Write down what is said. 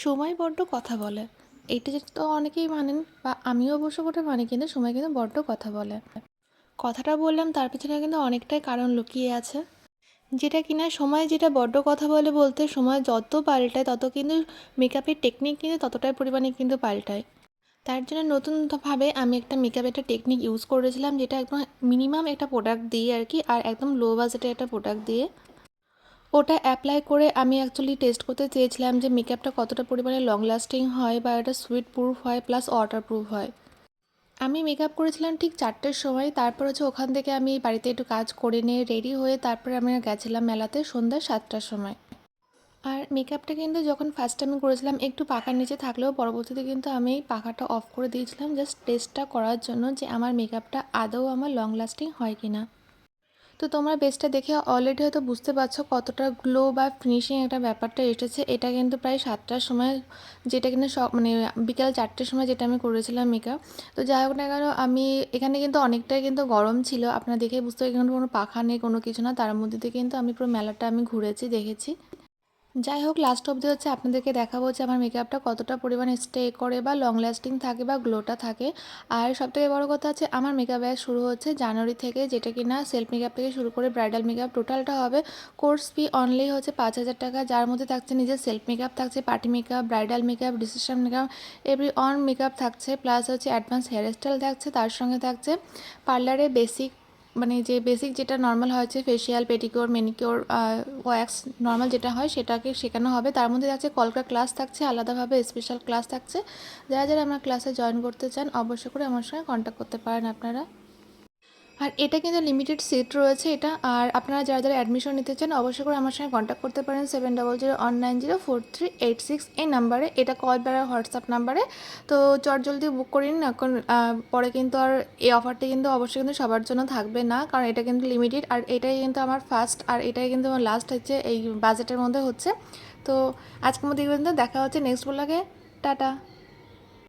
সময় বড্ড কথা বলে। এইটা যেটা তো অনেকেই মানেন বা আমিও অবশ্য করে মানি, কিন্তু সময় কিন্তু বড্ড কথা বলে। কথাটা বললাম তার পেছনে কিন্তু অনেকটাই কারণ লুকিয়ে আছে, যেটা কিনা সময় যেটা বড্ড কথা বলে বলতে সময় যত পাল্টায় তত কিন্তু মেকআপের টেকনিক কিন্তু ততটাই পরিমাণে কিন্তু পাল্টায়। তার জন্য নতুনভাবে আমি একটা মেকআপ একটা টেকনিক ইউজ করেছিলাম, যেটা একদম মিনিমাম একটা প্রোডাক্ট দিয়ে আর কি, আর একদম লো বাজেটের একটা প্রোডাক্ট দিয়ে ওটা অ্যাপ্লাই করে আমি অ্যাকচুয়ালি টেস্ট করতে চেয়েছিলাম যে মেকআপটা কতটা পরিমাণে লং লাস্টিং হয় বা এটা সুইট প্রুফ হয় প্লাস ওয়াটার প্রুফ হয়। আমি মেকআপ করেছিলাম ঠিক 4টের সময়, তারপর হচ্ছে ওখান থেকে আমি বাড়িতে একটু কাজ করে নিয়ে রেডি হয়ে তারপরে আমি গেছিলাম মেলাতে সন্ধ্যা 7টার সময়। আর মেকআপটা কিন্তু যখন ফার্স্ট আমি করেছিলাম একটু পাখার নিচে থাকলেও পরবর্তীতে কিন্তু আমি পাখাটা অফ করে দিয়েছিলাম জাস্ট টেস্টটা করার জন্য যে আমার মেকআপটা আদৌ আমার লং লাস্টিং হয় কি না। তো তোমরা বেসটা দেখে অলরেডি হয়তো বুঝতে পারছো কতটা গ্লো বা ফিনিশিং একটা ব্যাপারটা এসেছে। এটা কিন্তু প্রায় 7টার সময়, যেটা কিন্তু সব মানে বিকাল 4টের সময় যেটা আমি করেছিলাম মেকআপ। তো যাই হোক না কেন, আমি এখানে কিন্তু অনেকটাই কিন্তু গরম ছিল, আপনারা দেখে বুঝতে পারেন এখানে কোনো পাখা নেই কোনো কিছু না, তার মধ্যে দিয়ে কিন্তু আমি পুরো মেলাটা আমি ঘুরেছি দেখেছি। যাই হোক, লাস্ট অবধি হচ্ছে আপনাদেরকে দেখাবো যে আমার মেকআপটা কতটা পরিমাণে স্টে করে বা লং লাস্টিং থাকে বা গ্লোটা থাকে। আর সবথেকে বড় কথা হচ্ছে আমার মেকআপ ব্যাচ শুরু হচ্ছে জানুয়ারি থেকে, যেটা কিনা সেলফ মেকআপ থেকে শুরু করে ব্রাইডাল মেকআপ টোটালটা হবে কোর্স ফি অনলি হচ্ছে 5,000 টাকা, যার মধ্যে থাকছে নিজের সেলফ মেকআপ থাকছে, party makeup, bridal makeup, reception makeup, every on makeup থাকছে, প্লাস হচ্ছে অ্যাডভান্স হেয়ার স্টাইল থাকছে, তার সঙ্গে থাকছে পার্লারে বেসিক মানে যে বেসিক যেটা নর্মাল হচ্ছে facial, pedicure, manicure, wax normal যেটা হয় সেটাকে শেখানো হবে। তার মধ্যে থাকছে কলকা ক্লাস থাকছে, আলাদাভাবে স্পেশাল ক্লাস থাকছে। যারা যারা আমার ক্লাসে জয়েন করতে চান অবশ্যই করে আমার সঙ্গে কন্ট্যাক্ট করতে পারেন আপনারা। আর এটা কিন্তু লিমিটেড সিট রয়েছে এটা। আর আপনারা যারা যারা অ্যাডমিশন নিতে চান অবশ্যই করে আমার সঙ্গে কন্ট্যাক্ট করতে পারেন 7001904386 এই নাম্বারে। এটা কল বা হোয়াটসঅ্যাপ নাম্বারে। তো জলদি বুক করে নিন এখন, পরে কিন্তু আর এই অফারটি কিন্তু অবশ্যই কিন্তু সবার জন্য থাকবে না, কারণ এটা কিন্তু লিমিটেড। আর এটাই কিন্তু আমার ফার্স্ট আর এটাই কিন্তু আমার লাস্ট হচ্ছে এই বাজেটের মধ্যে হচ্ছে। তো আজকের মধ্যে কিন্তু দেখা হচ্ছে নেক্সট ব্লগে। টাটা।